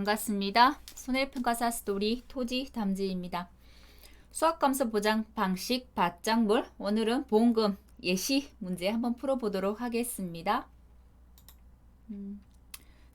반갑습니다. 손해평가사 스토리 토지 담지입니다. 수학감소 보장 방식 밭작물 오늘은 보험금 예시 문제 한번 풀어보도록 하겠습니다.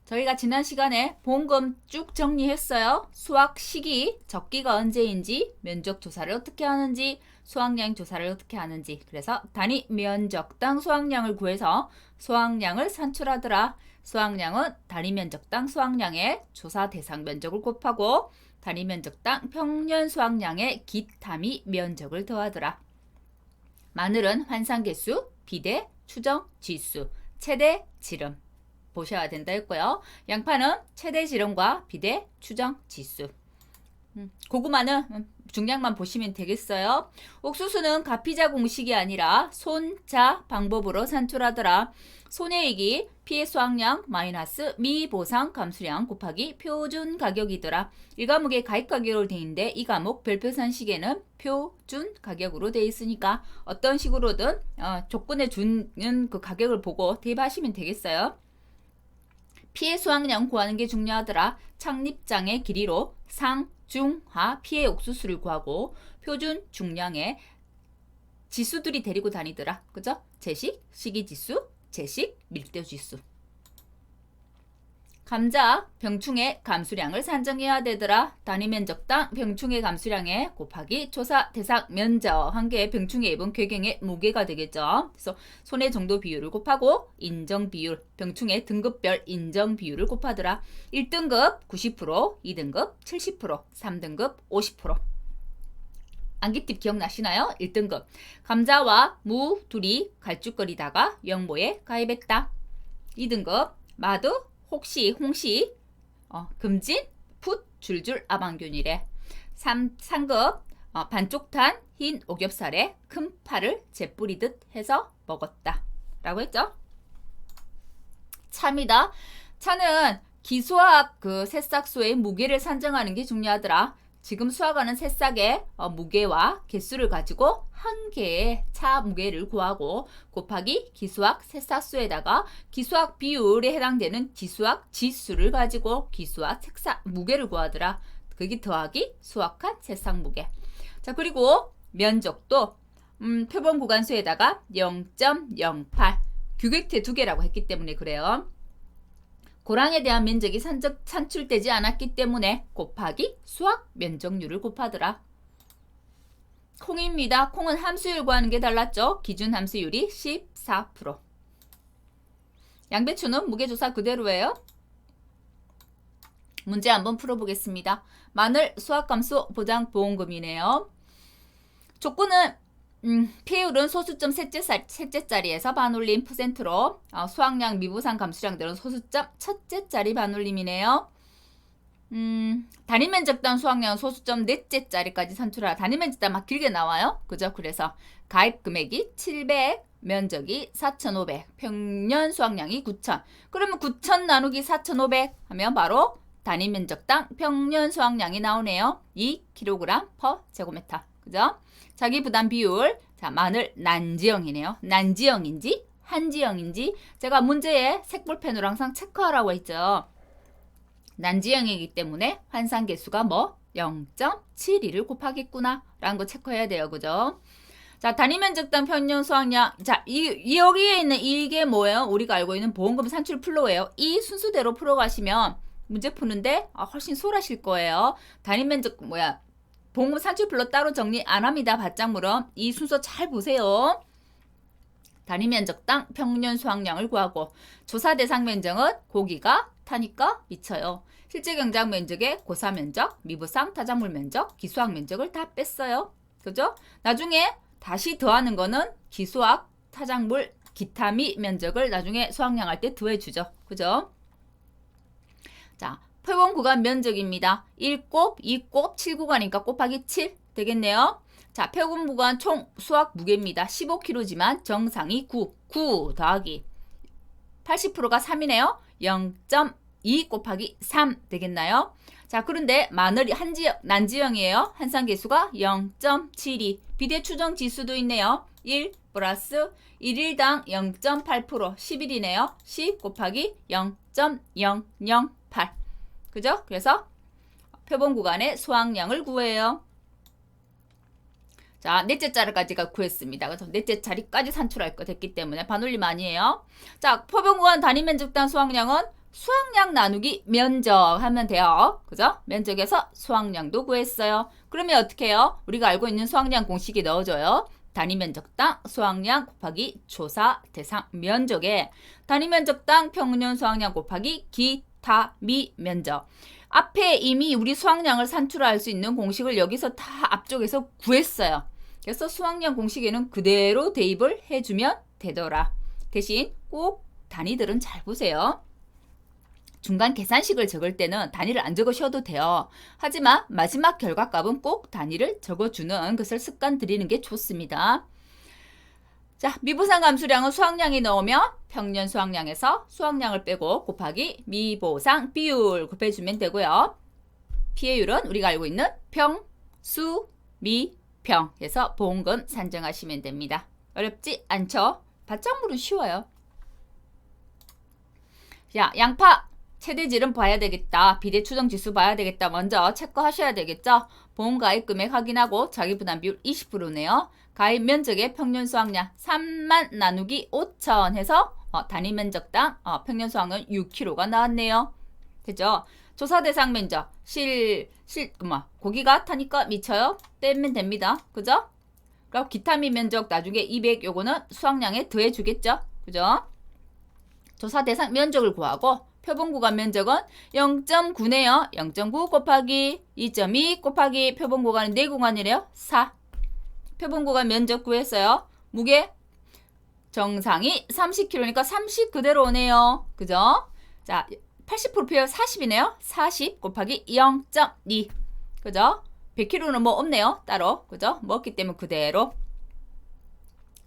저희가 지난 시간에 보험금 쭉 정리했어요. 수확 시기, 적기가 언제인지, 면적 조사를 어떻게 하는지, 수확량 조사를 어떻게 하는지, 그래서 단위 면적당 수확량을 구해서 수확량을 산출하더라. 수확량은 단위 면적당 수확량의 조사 대상 면적을 곱하고 단위 면적당 평년 수확량의 기타미 면적을 더하더라. 마늘은 환산계수, 비대, 추정, 지수, 최대, 지름 보셔야 된다 했고요. 양파는 최대 지름과 비대, 추정, 지수. 고구마는 중량만 보시면 되겠어요. 옥수수는 가피자 공식이 아니라 손자 방법으로 산출하더라. 손해액이 피해 수확량 마이너스 미보상 감수량 곱하기 표준 가격이더라. 1과목에 가입 가격으로 되어 있는데 이 과목 별표산식에는 표준 가격으로 되어 있으니까 어떤 식으로든 조건에 주는 그 가격을 보고 대입하시면 되겠어요. 피해 수확량 구하는 게 중요하더라. 착립장의 길이로 상, 중, 하 피해 옥수수를 구하고 표준 중량의 지수들이 데리고 다니더라. 그죠? 제식, 시기지수, 제식, 밀도지수. 감자, 병충해 감수량을 산정해야 되더라. 단위 면적당 병충해 감수량에 곱하기 조사 대상 면적 한 개의 병충해 입은 궤경의 무게가 되겠죠. 그래서 손해 정도 비율을 곱하고 인정 비율, 병충해 등급별 인정 비율을 곱하더라. 1등급 90%, 2등급 70%, 3등급 50%. 암기팁 기억나시나요? 1등급 감자와 무 둘이 갈쭉거리다가 영보에 가입했다. 2등급 마두, 혹시, 홍시, 금진, 풋, 줄줄, 아방균이래. 3급 반쪽탄, 흰 오겹살에 큰 파를 재뿌리듯 해서 먹었다. 라고 했죠. 차입니다. 차는 기수학 그 새싹수의 무게를 산정하는 게 중요하더라. 지금 수확하는 새싹의 무게와 개수를 가지고 한 개의 차 무게를 구하고 곱하기 기수학 새싹수에다가 기수학 비율에 해당되는 기수학 지수를 가지고 기수학 새싹 무게를 구하더라. 그게 더하기 수확한 새싹 무게. 자, 그리고 면적도 표본 구간수에다가 0.08 규격태 2개라고 했기 때문에 그래요. 고랑에 대한 면적이 산출되지 않았기 때문에 곱하기 수확 면적률을 곱하더라. 콩입니다. 콩은 함수율 구하는 게 달랐죠. 기준 함수율이 14%. 양배추는 무게조사 그대로예요. 문제 한번 풀어보겠습니다. 마늘 수확감소 보장보험금이네요. 조건은 피해율은 소수점 셋째 자리에서 반올림 %로 수확량 미보상 감수량들은 소수점 첫째 자리 반올림이네요. 단위 면적당 수확량은 소수점 넷째 자리까지 산출하라. 단위 면적당 막 길게 나와요. 그죠? 그래서 가입 금액이 700, 면적이 4,500, 평년 수확량이 9,000. 그러면 9,000 나누기 4,500 하면 바로 단위 면적당 평년 수확량이 나오네요. 2kg/제곱미터. 그죠? 자기 부담 비율. 자, 마늘 난지형이네요. 난지형인지 한지형인지 제가 문제에 색볼펜으로 항상 체크하라고 했죠. 난지형이기 때문에 환산계수가 0.72를 곱하겠구나 라는 거 체크해야 돼요. 그죠? 자, 단위 면적당 평년 수확량. 자, 여기에 있는 이게 뭐예요? 우리가 알고 있는 보험금 산출 플로우예요. 이 순수대로 풀어가시면 문제 푸는데 훨씬 수월하실 거예요. 단위 면적 보험금 산출플로 따로 정리 안 합니다. 밭작물은 이 순서 잘 보세요. 단위 면적당 평년 수확량을 구하고 조사 대상 면적은 고기가 타니까 미쳐요. 실제 경작 면적의 고사 면적, 미부상 타작물 면적, 기수학 면적을 다 뺐어요. 그죠? 나중에 다시 더하는 거는 기수학 타작물 기타미 면적을 나중에 수확량 할 때 더해주죠. 그죠? 자, 표본 구간 면적입니다. 1곱, 2곱, 7구간이니까 곱하기 7 되겠네요. 자, 표본 구간 총 수확 무게입니다. 15kg지만 정상이 9 더하기 80%가 3이네요. 0.2 곱하기 3 되겠나요? 자, 그런데 마늘이 난지형이에요. 한산계수가 0.72 비대 추정 지수도 있네요. 1 플러스 1일당 0.8% 11이네요. 10 곱하기 0.008 그죠? 그래서 표본 구간의 수확량을 구해요. 자, 넷째 자리까지가 구했습니다. 그래서 넷째 자리까지 산출할 거 됐기 때문에 반올림 아니에요. 자, 표본 구간 단위 면적당 수확량은 수확량 나누기 면적 하면 돼요. 그죠? 면적에서 수확량도 구했어요. 그러면 어떻게 해요? 우리가 알고 있는 수확량 공식이 넣어줘요. 단위 면적당 수확량 곱하기 조사 대상 면적에 단위 면적당 평균 수확량 곱하기 기타 미 면적. 앞에 이미 우리 수확량을 산출할 수 있는 공식을 여기서 다 앞쪽에서 구했어요. 그래서 수확량 공식에는 그대로 대입을 해주면 되더라. 대신 꼭 단위들은 잘 보세요. 중간 계산식을 적을 때는 단위를 안 적으셔도 돼요. 하지만 마지막 결과값은 꼭 단위를 적어주는 것을 습관 들이는 게 좋습니다. 자, 미보상 감수량은 수확량이 나오면 평년 수확량에서 수확량을 빼고 곱하기 미보상 비율 곱해주면 되고요. 피해율은 우리가 알고 있는 평, 수, 미, 평에서 보험금 산정하시면 됩니다. 어렵지 않죠? 바짝물은 쉬워요. 자, 양파 최대질은 봐야 되겠다. 비대 추정 지수 봐야 되겠다. 먼저 체크하셔야 되겠죠? 보험 가입 금액 확인하고 자기 부담 비율 20%네요. 가입 면적의 평년 수확량 3만 나누기 5천 해서 단위 면적당 평년 수확은 6kg가 나왔네요. 됐죠? 조사 대상 면적 고기가 타니까 미쳐요. 빼면 됩니다. 그죠? 그럼 기타미 면적 나중에 200 요거는 수확량에 더해 주겠죠? 그죠? 조사 대상 면적을 구하고 표본 구간 면적은 0.9네요. 0.9 곱하기 2.2 곱하기 표본 구간은 4구간이래요. 4. 표본 구간 면적 구했어요. 무게 정상이 30kg니까 30 그대로 오네요. 그죠? 자, 80% 표현 40이네요. 40 곱하기 0.2. 그죠? 100kg는 뭐 없네요. 따로. 그죠? 먹기 때문에 그대로.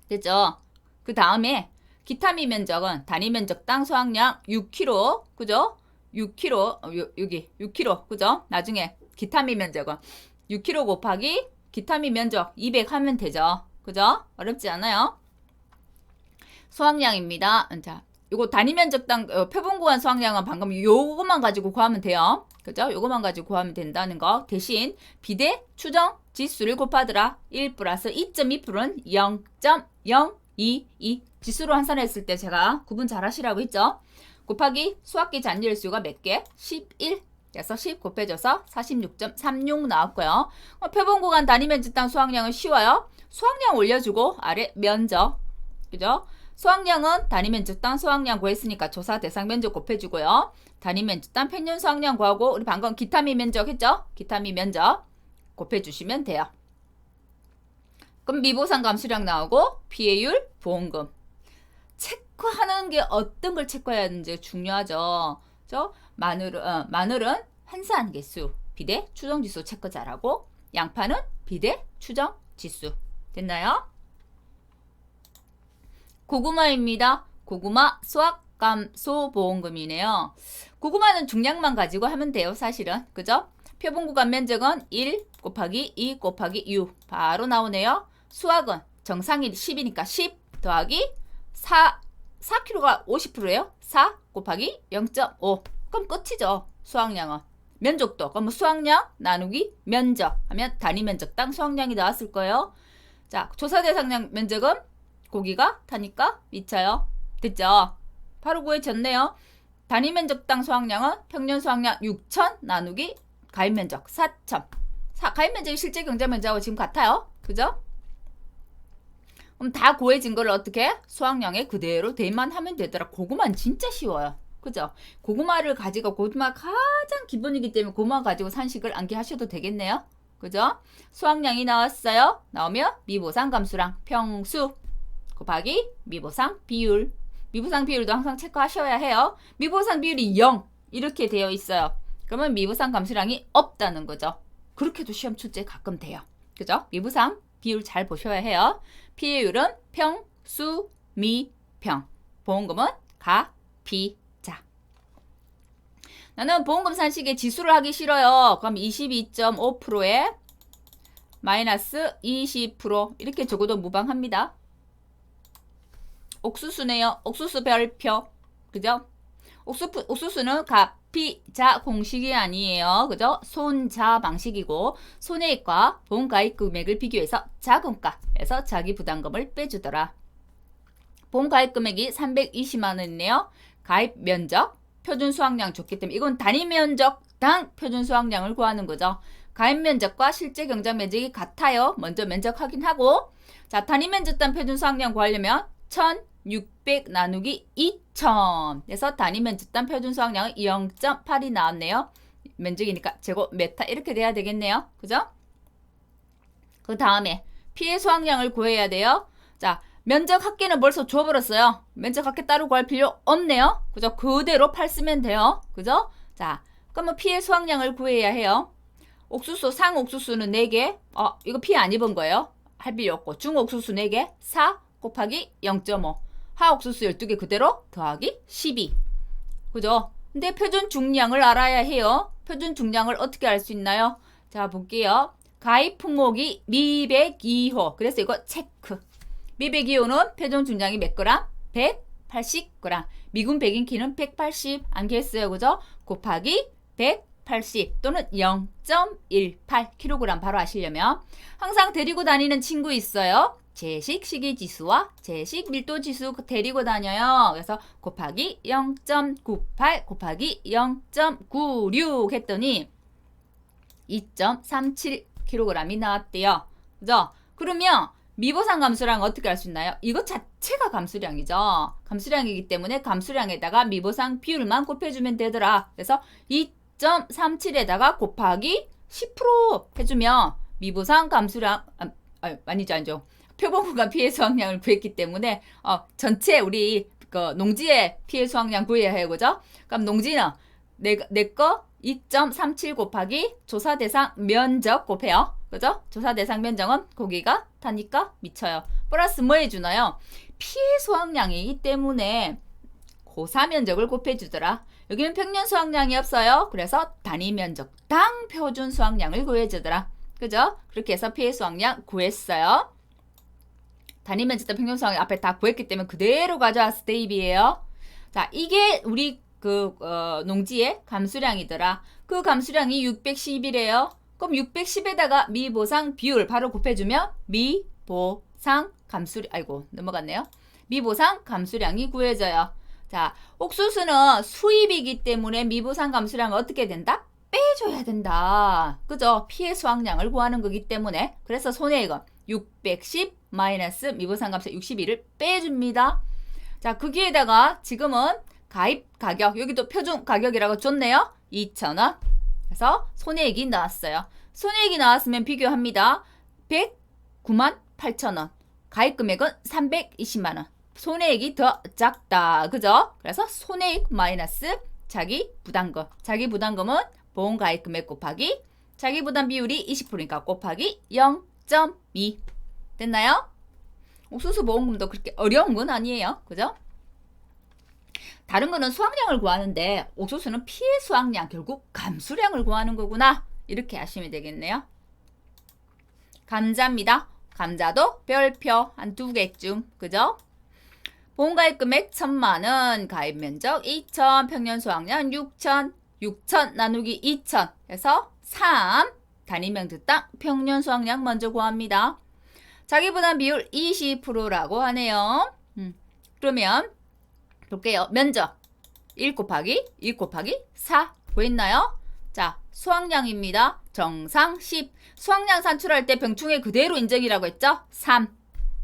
됐죠? 그 다음에 기타미 면적은 단위 면적당 수확량 6kg. 그죠? 6kg. 여기 6kg. 그죠? 나중에 기타미 면적은 6kg 곱하기 기타미 면적 200 하면 되죠. 그죠? 어렵지 않아요? 수확량입니다. 자, 요거 단위 면적당 표본 구간 수확량은 방금 요거만 가지고 구하면 돼요. 그죠? 요거만 가지고 구하면 된다는 거. 대신 비대 추정 지수를 곱하더라. 1 플러스 2.2%는 0.022 지수로 환산했을 때 제가 구분 잘 하시라고 했죠. 곱하기 수학기 잔열 수가 몇 개? 11. 그래서 10 곱해져서 46.36 나왔고요. 표본 구간 단위 면적당 수확량은 쉬워요. 수확량 올려주고 아래 면적. 그죠? 수확량은 단위 면적당 수확량 구했으니까 조사 대상 면적 곱해주고요. 단위 면적당 평년 수확량 구하고 우리 방금 기타미 면적 했죠? 기타미 면적 곱해주시면 돼요. 그럼 미보상 감수량 나오고 피해율, 보험금. 체크하는 게 어떤 걸 체크해야 하는지 중요하죠. 그죠? 마늘은 환산 개수, 비대 추정 지수 체크 잘하고 양파는 비대 추정 지수. 됐나요? 고구마입니다. 고구마 수확 감소 보험금이네요. 고구마는 중량만 가지고 하면 돼요. 사실은. 그죠? 표본 구간 면적은 1 곱하기 2 곱하기 6 바로 나오네요. 수확은 정상이 10이니까 10 더하기 4kg가 50%예요. 4 곱하기 0.5 그럼 끝이죠. 수확량은. 면적도 그럼 수확량 나누기 면적 하면 단위 면적당 수확량이 나왔을 거예요. 자, 조사 대상량 면적은 고기가 타니까 미쳐요. 됐죠? 바로 구해졌네요. 단위 면적당 수확량은 평년 수확량 6천 나누기 가입 면적 4천. 가입 면적이 실제 경제 면적하고 지금 같아요. 그죠? 그럼 다 구해진 걸 어떻게? 수확량에 그대로 대입만 하면 되더라. 고구마는 진짜 쉬워요. 그죠? 고구마를 가지고 고구마 가장 기본이기 때문에 고구마 가지고 산식을 암기하셔도 되겠네요. 그죠? 수확량이 나왔어요. 나오면 미보상 감수량 평수 곱하기 미보상 비율. 미보상 비율도 항상 체크하셔야 해요. 미보상 비율이 0 이렇게 되어 있어요. 그러면 미보상 감수량이 없다는 거죠. 그렇게도 시험 출제 가끔 돼요. 그죠? 미보상 비율 잘 보셔야 해요. 피해율은 평, 수, 미, 평. 보험금은 가, 비, 자. 나는 보험금 산식에 지수를 하기 싫어요. 그럼 22.5%에 마이너스 20% 이렇게 적어도 무방합니다. 옥수수네요. 옥수수 별표. 그죠? 옥수수는 가, 피자 공식이 아니에요. 그죠? 손자 방식이고 손해액과 본가입 금액을 비교해서 작은 가에서 자기 부담금을 빼주더라. 본가입 금액이 320만 원이네요. 가입 면적, 표준 수확량 줬기 때문에 이건 단위 면적당 표준 수확량을 구하는 거죠. 가입 면적과 실제 경작 면적이 같아요. 먼저 면적 확인하고 자 단위 면적당 표준 수확량 구하려면 1600 나누기 2000 그래서 단위 면적당 표준 수확량은 0.8이 나왔네요. 면적이니까 제곱미터 이렇게 돼야 되겠네요. 그죠? 그 다음에 피해 수확량을 구해야 돼요. 자 면적 합계는 벌써 줘버렸어요. 면적 합계 따로 구할 필요 없네요. 그죠? 그대로 8 쓰면 돼요. 그죠? 자 그러면 피해 수확량을 구해야 해요. 옥수수 상옥수수는 4개 이거 피해 안 입은 거예요. 할 필요 없고 중옥수수 4개 4 곱하기 0.5 하옥수수 12개 그대로 더하기 12 그죠? 근데 표준 중량을 알아야 해요. 표준 중량을 어떻게 알 수 있나요? 자 볼게요. 가입 품목이 미백 2호 그래서 이거 체크. 미백 2호는 표준 중량이 몇 그램? 180g. 미군 백인키는 180 안겠어요. 그죠? 곱하기 180 또는 0.18kg 바로 아시려면 항상 데리고 다니는 친구 있어요. 제식 시기지수와 제식 밀도지수 데리고 다녀요. 그래서 곱하기 0.98 곱하기 0.96 했더니 2.37kg이 나왔대요. 그죠? 그러면 미보상 감수량 어떻게 할 수 있나요? 이것 자체가 감수량이죠. 감수량이기 때문에 감수량에다가 미보상 비율만 곱해주면 되더라. 그래서 2.37에다가 곱하기 10% 해주면 미보상 감수량 아니죠. 표본구간 피해 수확량을 구했기 때문에 전체 우리 그 농지의 피해 수확량 구해야 해요. 그죠? 그럼 농지는 내 거 2.37 곱하기 조사 대상 면적 곱해요. 그죠? 조사 대상 면적은 고기가 타니까 미쳐요. 플러스 뭐 해주나요? 피해 수확량이기 때문에 고사 면적을 곱해주더라. 여기는 평년 수확량이 없어요. 그래서 단위 면적당 표준 수확량을 구해주더라. 그죠? 그렇게 해서 피해 수확량 구했어요. 단위 면적당 평년 수확량 앞에 다 구했기 때문에 그대로 가져와서 대입이에요. 자, 이게 우리 농지의 감수량이더라. 그 감수량이 610이래요. 그럼 610에다가 미보상 비율 바로 곱해주면 미보상 감수량 넘어갔네요. 미보상 감수량이 구해져요. 자, 옥수수는 수입이기 때문에 미보상 감수량은 어떻게 된다? 빼줘야 된다. 그죠? 피해 수확량을 구하는 거기 때문에 그래서 손해액은 610 마이너스 미보상 감수 61을 빼줍니다. 자, 거기에다가 지금은 가입 가격 여기도 표준 가격이라고 줬네요. 2,000원. 그래서 손해액이 나왔어요. 손해액이 나왔으면 비교합니다. 109만 8천원. 가입 금액은 320만원. 손해액이 더 작다. 그죠? 그래서 손해액 마이너스 자기 부담금. 자기 부담금은 보험 가입 금액 곱하기 자기 부담 비율이 20%니까 곱하기 0.2. 됐나요? 옥수수 보험금도 그렇게 어려운 건 아니에요. 그죠? 다른 거는 수확량을 구하는데 옥수수는 피해 수확량 결국 감수량을 구하는 거구나. 이렇게 아시면 되겠네요. 감자입니다. 감자도 별표 한 2개쯤. 그죠? 보험가입 금액 1,000만원, 가입 면적 2,000, 평년 수확량 6,000, 6,000 나누기 2,000 해서 3 단위 면적당 평년 수확량 먼저 구합니다. 자기 부담 비율 20%라고 하네요. 그러면 볼게요. 면적 1 곱하기 4 구했나요? 자, 수확량입니다. 정상 10. 수확량 산출할 때 병충해 그대로 인정이라고 했죠? 3.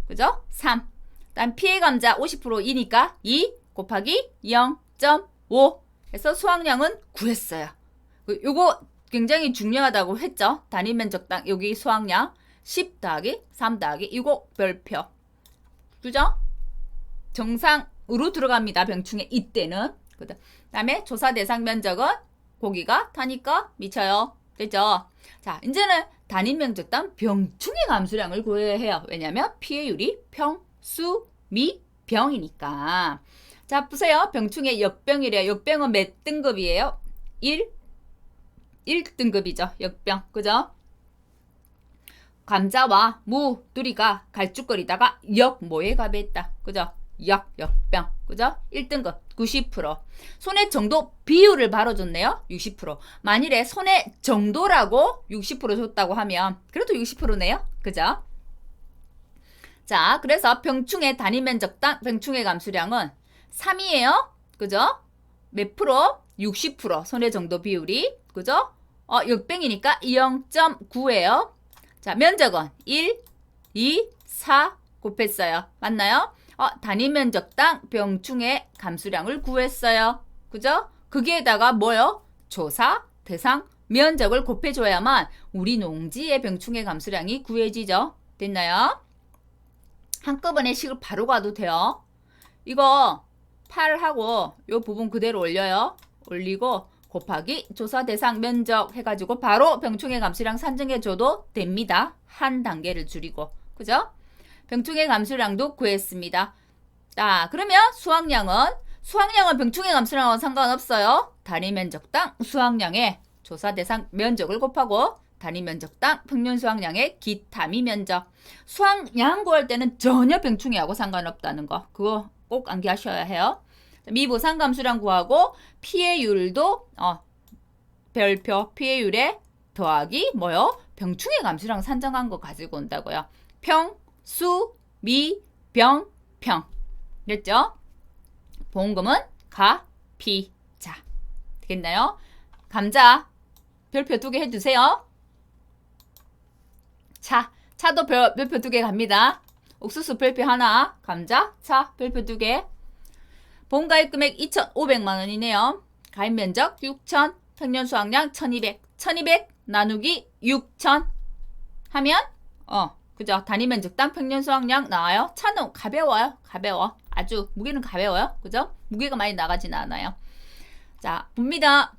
그죠? 3. 다음 피해 감자 50%이니까 2 곱하기 0.5 해서 수확량은 구했어요. 요거 굉장히 중요하다고 했죠? 단위 면적당 여기 수확량 10 더하기 3 더하기 이거 별표. 그죠? 정상으로 들어갑니다. 병충해 이때는. 그 다음에 조사 대상 면적은 고기가 타니까 미쳐요. 됐죠? 자, 이제는 단위 면적당 병충해 감수량을 구해야 해요. 왜냐면 피해율이 평수 미 병이니까. 자, 보세요. 병충해 역병이래요. 역병은 몇 등급이에요? 1등급이죠. 역병. 그죠? 감자와 무, 두리가 갈쭉거리다가 역모에 가배했다. 그죠? 역병. 그죠? 1등급 90%. 손해 정도 비율을 바로 줬네요. 60%. 만일에 손해 정도라고 60% 줬다고 하면 그래도 60%네요. 그죠? 자, 그래서 병충해 단위 면적당 병충해 감수량은 3이에요. 그죠? 몇 프로? 60% 손해 정도 비율이. 그죠? 역병이니까 0.9예요. 자, 면적은 1, 2, 4 곱했어요. 맞나요? 단위 면적당 병충해 감수량을 구했어요. 그죠? 거기에다가 뭐요? 조사, 대상, 면적을 곱해줘야만 우리 농지의 병충해 감수량이 구해지죠. 됐나요? 한꺼번에 식을 바로 가도 돼요. 이거 8하고 요 부분 그대로 올려요. 올리고 곱하기 조사 대상 면적 해가지고 바로 병충해 감수량 산정해줘도 됩니다. 한 단계를 줄이고. 그죠? 병충해 감수량도 구했습니다. 자, 그러면 수확량은 병충해 감수량과 상관없어요. 단위 면적당 수확량의 조사 대상 면적을 곱하고 단위 면적당 평균 수확량의 기타미 면적. 수확량 구할 때는 전혀 병충해하고 상관없다는 거. 그거 꼭 암기하셔야 해요. 미보상 감수량 구하고 피해율도 별표 피해율에 더하기 뭐요? 병충해 감수량 산정한 거 가지고 온다고요. 평, 수, 미, 병, 평. 됐죠? 보험금은 가, 피, 자. 되겠나요? 감자 별표 2개 해주세요. 차도 별표 2개 갑니다. 옥수수 별표 하나, 감자, 차 별표 2개. 보험가입 금액 2,500만 원이네요. 가입 면적 6,000, 평년 수확량 1,200. 1,200 나누기 6,000 하면 그죠? 단위 면적당 평년 수확량 나와요. 차는 가벼워요. 가벼워. 아주 무게는 가벼워요. 그죠? 무게가 많이 나가지는 않아요. 자, 봅니다.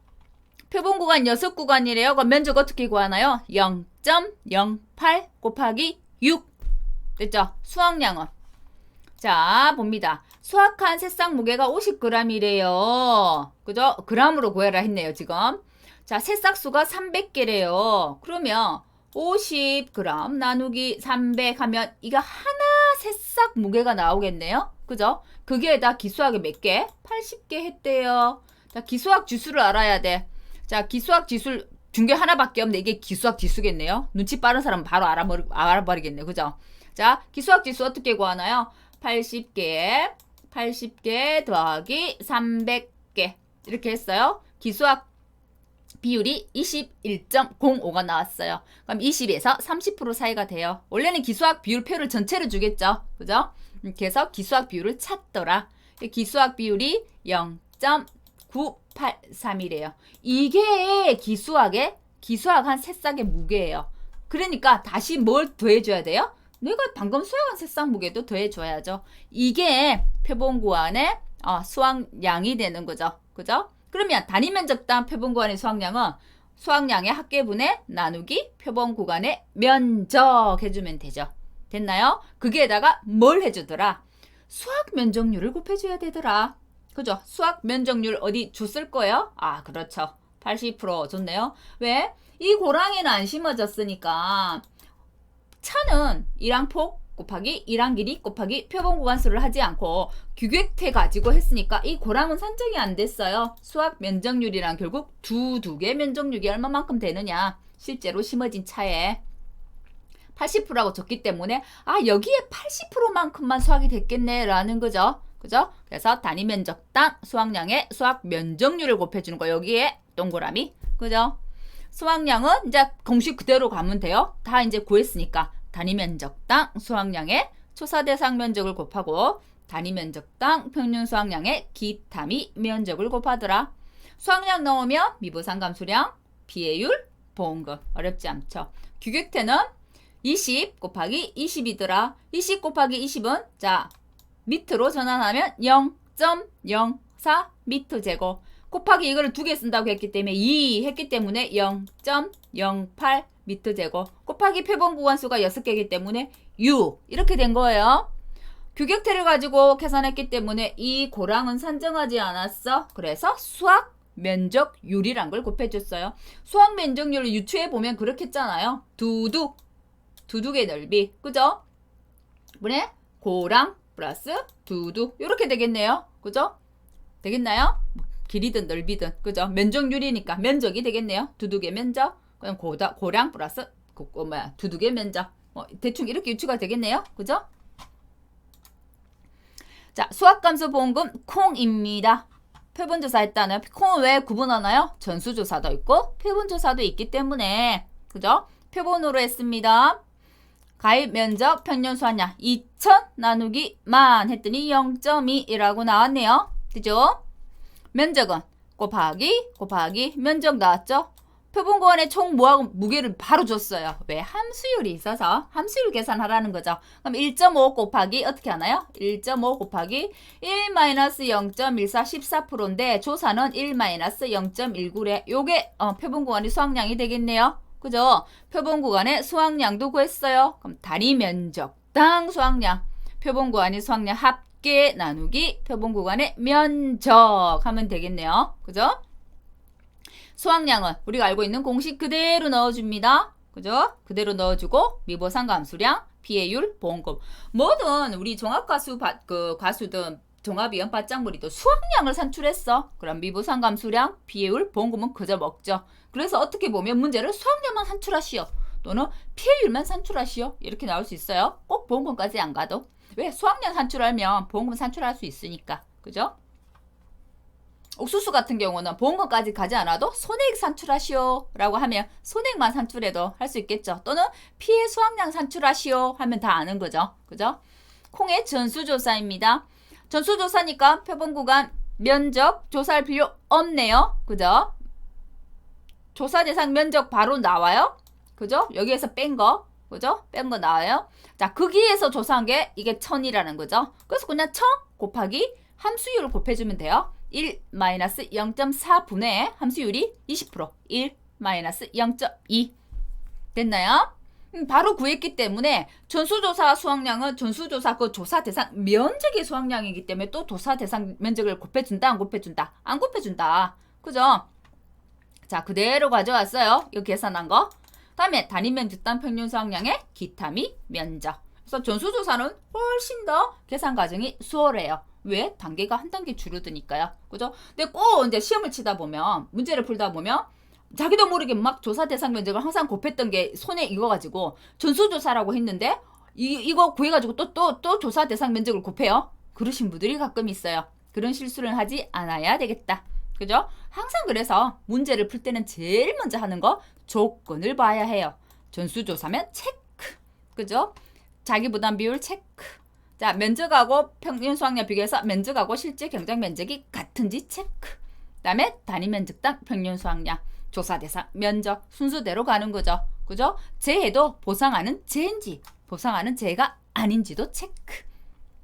표본 구간 6구간이래요. 그럼 면적 어떻게 구하나요? 0.08 곱하기 6. 됐죠? 수확량은. 자, 봅니다. 수확한 새싹 무게가 50g이래요. 그죠? g으로 구해라 했네요, 지금. 자, 새싹 수가 300개래요. 그러면 50g 나누기 300 하면 이거 하나 새싹 무게가 나오겠네요. 그죠? 거기에다 기수학이 몇 개? 80개 했대요. 자, 기수학 지수를 알아야 돼. 자, 기수학 지수 중계 하나밖에 없는데 이게 기수학 지수겠네요. 눈치 빠른 사람은 바로 알아버리겠네요. 그죠? 자, 기수학 지수 어떻게 구하나요? 80개 더하기 300개 이렇게 했어요. 기수학 비율이 21.05가 나왔어요. 그럼 20에서 30% 사이가 돼요. 원래는 기수학 비율표를 전체를 주겠죠. 그죠? 이렇게 해서 기수학 비율을 찾더라. 기수학 비율이 0.983이래요. 이게 기수학 한 새싹의 무게예요. 그러니까 다시 뭘 더해줘야 돼요? 내가 방금 수확한 새싹 무게도 더해줘야죠. 이게 표본 구간의 수확량이 되는 거죠. 그죠? 그러면 단위 면적당 표본 구간의 수확량은 수확량의 합계분의 나누기 표본 구간의 면적 해주면 되죠. 됐나요? 거기에다가 뭘 해주더라? 수확 면적률을 곱해줘야 되더라. 그죠? 수확 면적률 어디 줬을 거예요? 아, 그렇죠. 80% 줬네요. 왜? 이 고랑에는 안 심어졌으니까 차는 일항폭 곱하기 일항 길이 곱하기 표본 구간수를 하지 않고 규격태 가지고 했으니까 이 고랑은 산정이 안 됐어요. 수확 면적률이란 결국 두 개 면적률이 얼마만큼 되느냐. 실제로 심어진 차에 80%라고 줬기 때문에 여기에 80%만큼만 수확이 됐겠네 라는 거죠. 그죠? 그래서 단위 면적당 수확량의 수확 면적률을 곱해주는 거 여기에 동그라미. 그죠? 수확량은 이제 공식 그대로 가면 돼요. 다 이제 구했으니까 단위 면적당 수확량의 초사 대상 면적을 곱하고 단위 면적당 평균 수확량의 기타미 면적을 곱하더라. 수확량 넣으면 미보상 감수량, 비해율, 보험금. 어렵지 않죠. 규격태는 20 곱하기 20이더라. 20 곱하기 20은 자 미터로 전환하면 0.04 미터 제곱. 곱하기 이거를 2개 쓴다고 했기 때문에 2 했기 때문에 0.08 미터 제곱. 곱하기 표본 구간수가 6개이기 때문에 6 이렇게 된 거예요. 규격태를 가지고 계산했기 때문에 이 고랑은 산정하지 않았어. 그래서 수확 면적률이란 걸 곱해줬어요. 수확 면적률을 유추해 보면 그렇게 했잖아요. 두둑의 넓이. 그죠? 이번에 고랑 플러스 두두 이렇게 되겠네요. 그죠? 되겠나요? 길이든 넓이든 그죠? 면적률이니까 면적이 되겠네요. 두둑의 면적 그럼 고량 플러스 두둑의 면적 대충 이렇게 유추가 되겠네요. 그죠? 자, 수학감수 보험금 콩입니다. 표본조사 했다는 콩은 왜 구분하나요? 전수조사도 있고 표본조사도 있기 때문에 그죠? 표본으로 했습니다. 가입 면적 평년 수확량 2000 나누기 만 했더니 0.2이라고 나왔네요. 그죠? 면적은 곱하기 면적 나왔죠? 표본구간의 총 무게를 바로 줬어요. 왜? 함수율이 있어서 함수율 계산하라는 거죠. 그럼 1.5 곱하기 어떻게 하나요? 1.5 곱하기 1-0.14 14%인데 조사는 1-0.19래. 요게 표본구간의 수확량이 되겠네요. 그죠? 표본구간의 수확량도 구했어요. 그럼 단위 면적당 수확량 표본구간의 수확량 합계 나누기 표본구간의 면적 하면 되겠네요. 그죠? 수확량은 우리가 알고 있는 공식 그대로 넣어줍니다. 그죠? 그대로 넣어주고 미보상 감수량, 피해율, 보험금. 뭐든 우리 종합과수 과수든 종합이형 바짝물이도 수확량을 산출했어. 그럼 미보상 감수량, 피해율, 보험금은 그저 먹죠. 그래서 어떻게 보면 문제를 수확량만 산출하시오. 또는 피해율만 산출하시오. 이렇게 나올 수 있어요. 꼭 보험금까지 안 가도. 왜? 수확량 산출하면 보험금 산출할 수 있으니까. 그죠? 옥수수 같은 경우는 보험금까지 가지 않아도 손해액 산출하시오 라고 하면 손해액만 산출해도 할 수 있겠죠. 또는 피해 수확량 산출하시오 하면 다 아는 거죠. 그죠? 콩의 전수조사입니다. 전수조사니까 표본구간 면적 조사할 필요 없네요. 그죠? 조사 대상 면적 바로 나와요. 그죠? 여기에서 뺀 거. 그죠? 뺀 거 나와요. 자, 거기에서 조사한 게 이게 1000이라는 거죠. 그래서 그냥 1000 곱하기 함수율을 곱해주면 돼요. 1-0.4분의 함수율이 20%. 1-0.2 됐나요? 바로 구했기 때문에 전수조사 수확량은 전수조사 그 조사 대상 면적의 수확량이기 때문에 또 조사 대상 면적을 곱해준다 안 곱해준다? 안 곱해준다. 그죠? 자, 그대로 가져왔어요. 이거 계산한 거. 다음에 단위 면적당 평균 수확량의 기타 및 면적. 그래서 전수조사는 훨씬 더 계산 과정이 수월해요. 왜? 단계가 한 단계 줄어드니까요. 그죠? 근데 꼭 이제 시험을 치다 보면, 문제를 풀다 보면, 자기도 모르게 막 조사 대상 면적을 항상 곱했던 게 손에 익어가지고, 전수조사라고 했는데, 이거 구해가지고 또 조사 대상 면적을 곱해요. 그러신 분들이 가끔 있어요. 그런 실수를 하지 않아야 되겠다. 그죠? 항상 그래서 문제를 풀 때는 제일 먼저 하는 거, 조건을 봐야 해요. 전수조사면 체크. 그죠? 자기 부담 비율 체크. 자, 면적하고 평균 수확량 비교해서 면적하고 실제 경작 면적이 같은지 체크. 그 다음에 단위 면적당 평균 수확량, 조사 대상 면적 순서대로 가는 거죠. 그죠? 재해도 보상하는 재인지 보상하는 재해가 아닌지도 체크.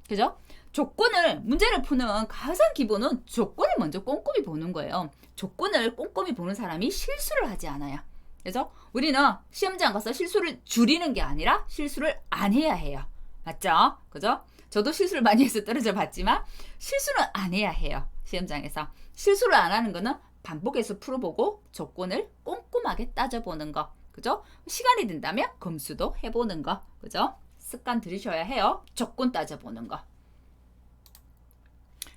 그죠? 조건을 문제를 푸는 가장 기본은 조건을 먼저 꼼꼼히 보는 거예요. 조건을 꼼꼼히 보는 사람이 실수를 하지 않아요. 그래서 우리는 시험장 가서 실수를 줄이는 게 아니라 실수를 안 해야 해요. 맞죠? 그죠? 저도 실수를 많이 해서 떨어져 봤지만 실수는 안 해야 해요. 시험장에서. 실수를 안 하는 거는 반복해서 풀어보고 조건을 꼼꼼하게 따져보는 거. 그죠? 시간이 된다면 검수도 해보는 거. 그죠? 습관 들이셔야 해요. 조건 따져보는 거.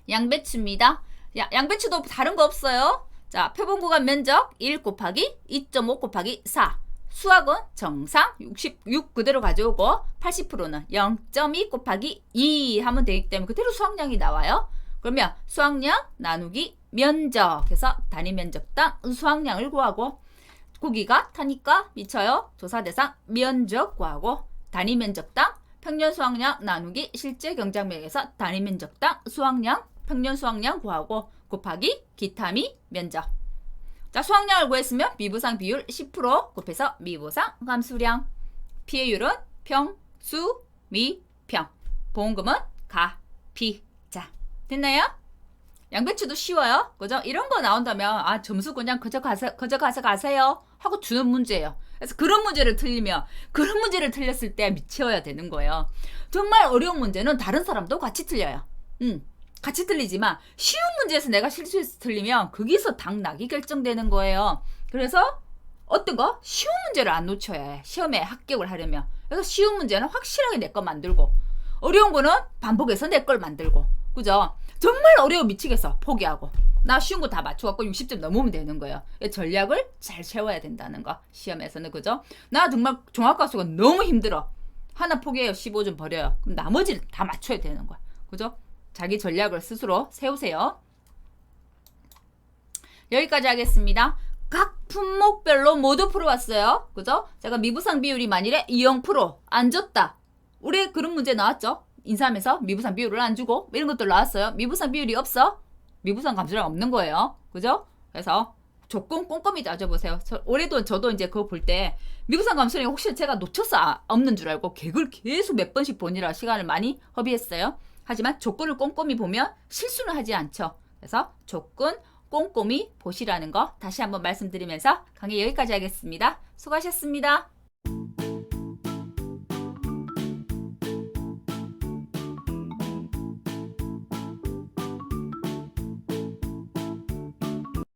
양배추입니다. 양배추도 다른 거 없어요. 자, 표본구간 면적 1 곱하기 2.5 곱하기 4. 수학은 정상 66 그대로 가져오고 80%는 0.2 곱하기 2 하면 되기 때문에 그대로 수확량이 나와요. 그러면 수확량 나누기 면적 해서 단위 면적당 수확량을 구하고 고기가 타니까 미쳐요. 조사 대상 면적 구하고 단위 면적당 평년 수확량 나누기 실제 경작면에서 단위 면적당 수확량 평년 수확량 구하고 곱하기 기타 및 면적. 자, 수확량을 구했으면 미보상 비율 10% 곱해서 미보상 감수량. 피해율은 평, 수, 미, 평. 보험금은 가, 피. 자, 됐나요? 양배추도 쉬워요. 그죠? 이런 거 나온다면 점수 그냥 그저 가세요 하고 주는 문제예요. 그래서 그런 문제를 틀렸을 때 미쳐야 되는 거예요. 정말 어려운 문제는 다른 사람도 같이 틀려요. 같이 틀리지만 쉬운 문제에서 내가 실수해서 틀리면 거기서 당락이 결정되는 거예요. 그래서 어떤 거? 쉬운 문제를 안 놓쳐야 해. 시험에 합격을 하려면. 그래서 쉬운 문제는 확실하게 내 거 만들고 어려운 거는 반복해서 내 걸 만들고. 그죠? 정말 어려워 미치겠어. 포기하고. 나 쉬운 거 다 맞춰갖고 60점 넘으면 되는 거예요. 전략을 잘 세워야 된다는 거. 시험에서는. 그죠? 나 정말 종합과수가 너무 힘들어. 하나 포기해요. 15점 버려요. 그럼 나머지를 다 맞춰야 되는 거야. 그죠? 자기 전략을 스스로 세우세요. 여기까지 하겠습니다. 각 품목별로 모두 풀어왔어요. 그죠? 제가 미부상 비율이 만일에 0% 안 줬다. 올해 그런 문제 나왔죠? 인사하면서 미부상 비율을 안 주고 이런 것들 나왔어요. 미부상 비율이 없어? 미부상 감소량 없는 거예요. 그죠? 그래서 조건 꼼꼼히 따져보세요. 올해도 저도 이제 그거 볼 때 미부상 감소량이 혹시 제가 놓쳐서 없는 줄 알고 그걸 계속 몇 번씩 보느라 시간을 많이 허비했어요. 하지만 조건을 꼼꼼히 보면 실수는 하지 않죠. 그래서 조건 꼼꼼히 보시라는 거 다시 한번 말씀드리면서 강의 여기까지 하겠습니다. 수고하셨습니다.